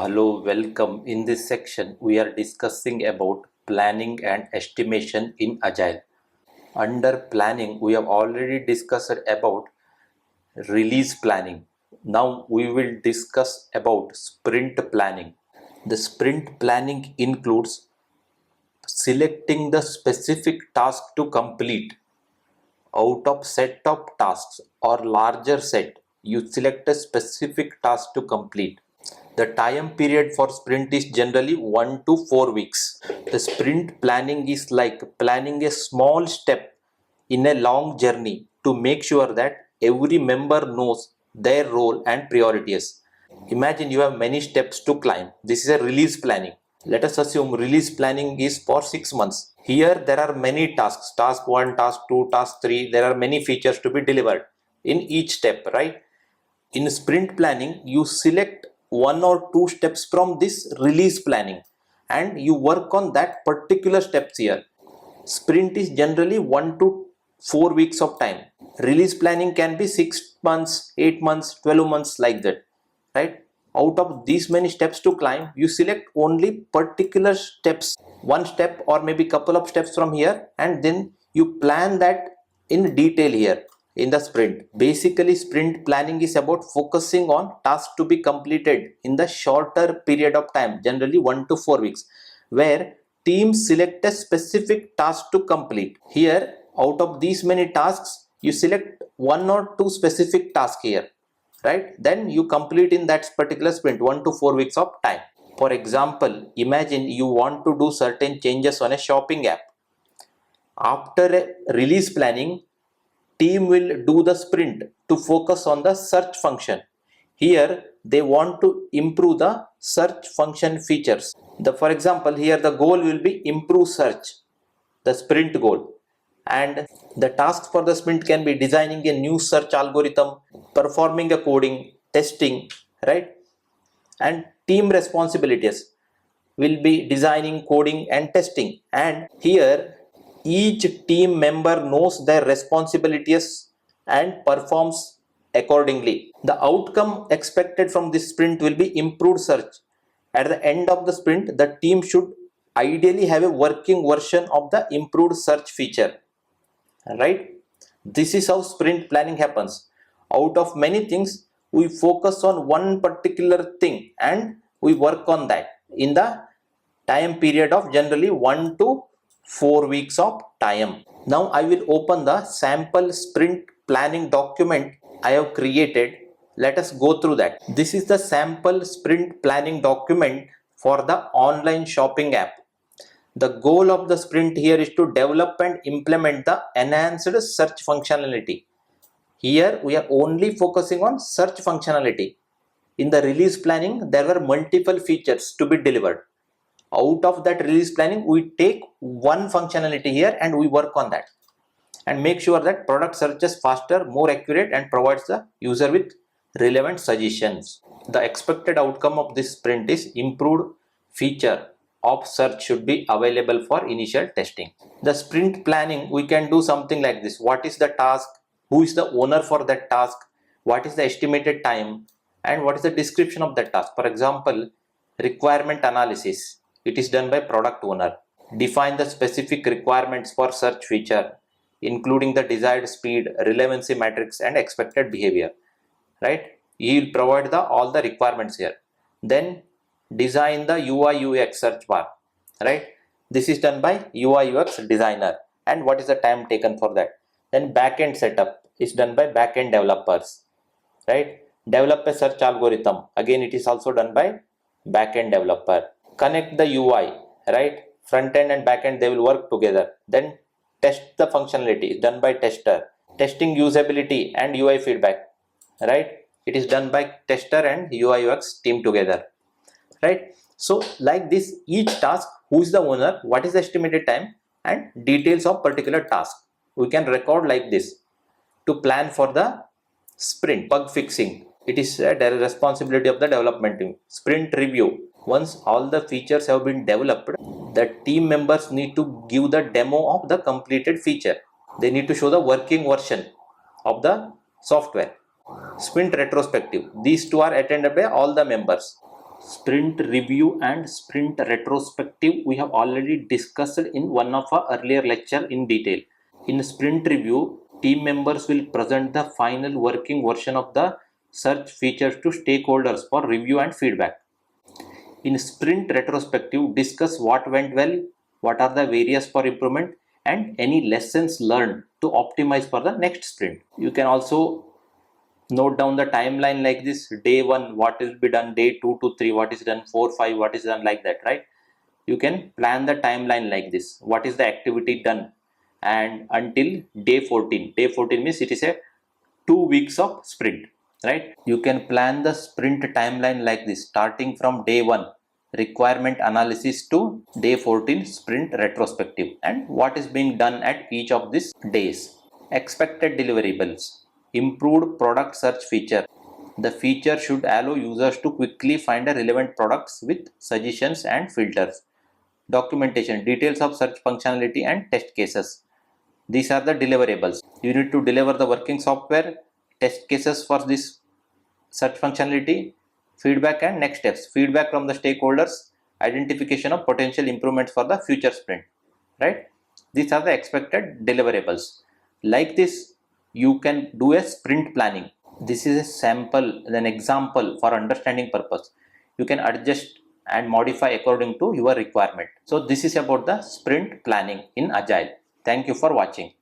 Hello, welcome. In this section, we are discussing about planning and estimation in Agile. Under planning, we have already discussed about release planning. Now we will discuss about sprint planning. The sprint planning includes selecting the specific task to complete. Out of set of tasks or larger set, you select a specific task to complete. The time period for sprint is generally 1 to 4 weeks. The sprint planning is like planning a small step in a long journey to make sure that every member knows their role and priorities. Imagine you have many steps to climb. This is a release planning. Let us assume release planning is for 6 months. Here there are many tasks. Task 1, task 2, task 3. There are many features to be delivered in each step, right? In sprint planning, you select one or two steps from this release planning and you work on that particular steps here. Sprint is generally 1 to 4 weeks of time. Release planning can be 6 months, 8 months, 12 months, like that, right? Out of these many steps to climb, you select only particular steps, one step or maybe couple of steps from here, and then you plan that in detail here in the sprint. Basically, sprint planning is about focusing on tasks to be completed in the shorter period of time, generally 1 to 4 weeks, where teams select a specific task to complete. Here, out of these many tasks, you select one or two specific tasks here, right? Then you complete in that particular sprint 1 to 4 weeks of time. For example, imagine you want to do certain changes on a shopping app. After a release planning, team will do the sprint to focus on the search function. Here they want to improve the search function features. For example, here the goal will be improve search, the sprint goal. And the tasks for the sprint can be designing a new search algorithm, performing a coding, testing, right? And team responsibilities will be designing, coding and testing. And here each team member knows their responsibilities and performs accordingly. The outcome expected from this sprint will be improved search. At the end of the sprint, the team should ideally have a working version of the improved search feature, right? This is how sprint planning happens. Out of many things, we focus on one particular thing and we work on that in the time period of generally 1 to 4 weeks of time. Now I will open the sample sprint planning document I have created. Let us go through that. This is the sample sprint planning document for the online shopping app. The goal of the sprint here is to develop and implement the enhanced search functionality. Here we are only focusing on search functionality. In the release planning, there were multiple features to be delivered. Out of that release planning, we take one functionality here and we work on that and make sure that product searches faster, more accurate and provides the user with relevant suggestions. The expected outcome of this sprint is improved feature of search should be available for initial testing. The sprint planning, we can do something like this. What is the task? Who is the owner for that task? What is the estimated time? And what is the description of that task? For example, requirement analysis. It is done by product owner. Define the specific requirements for search feature, including the desired speed, relevancy matrix and expected behavior, right? You will provide all the requirements here. Then design the UI UX search bar, right? This is done by UI UX designer. And what is the time taken for that? Then backend setup is done by backend developers, right? Develop a search algorithm. Again, it is also done by backend developer. Connect the UI, right? Front end and back end, they will work together. Then test the functionality is done by tester. Testing usability and UI feedback, right? It is done by tester and UI UX team together, right? So like this, each task, who is the owner, what is the estimated time and details of particular task, we can record like this to plan for the sprint. Bug fixing, it is a responsibility of the development team. Sprint review, once all the features have been developed, the team members need to give the demo of the completed feature. They need to show the working version of the software. Sprint retrospective, these two are attended by all the members. Sprint review and sprint retrospective we have already discussed in one of our earlier lecture in detail. In sprint review, team members will present the final working version of the search features to stakeholders for review and feedback. In sprint retrospective, discuss what went well, what are the areas for improvement, and any lessons learned to optimize for the next sprint. You can also note down the timeline like this: day 1 what will be done, day 2 to 3 what is done, 4 5 what is done, like that, right? You can plan the timeline like this: what is the activity done, and until day 14. Day 14 means it is a 2 weeks of sprint, right? You can plan the sprint timeline like this, starting from day 1 requirement analysis to day 14 sprint retrospective, and what is being done at each of these days. Expected deliverables: improved product search feature. The feature should allow users to quickly find a relevant products with suggestions and filters. Documentation: details of search functionality and test cases. These are the deliverables. You need to deliver the working software, test cases for this search functionality, feedback and next steps. Feedback from the stakeholders, identification of potential improvements for the future sprint, right? These are the expected deliverables. Like this, you can do a sprint planning. This is a sample, an example for understanding purpose. You can adjust and modify according to your requirement. So this is about the sprint planning in Agile. Thank you for watching.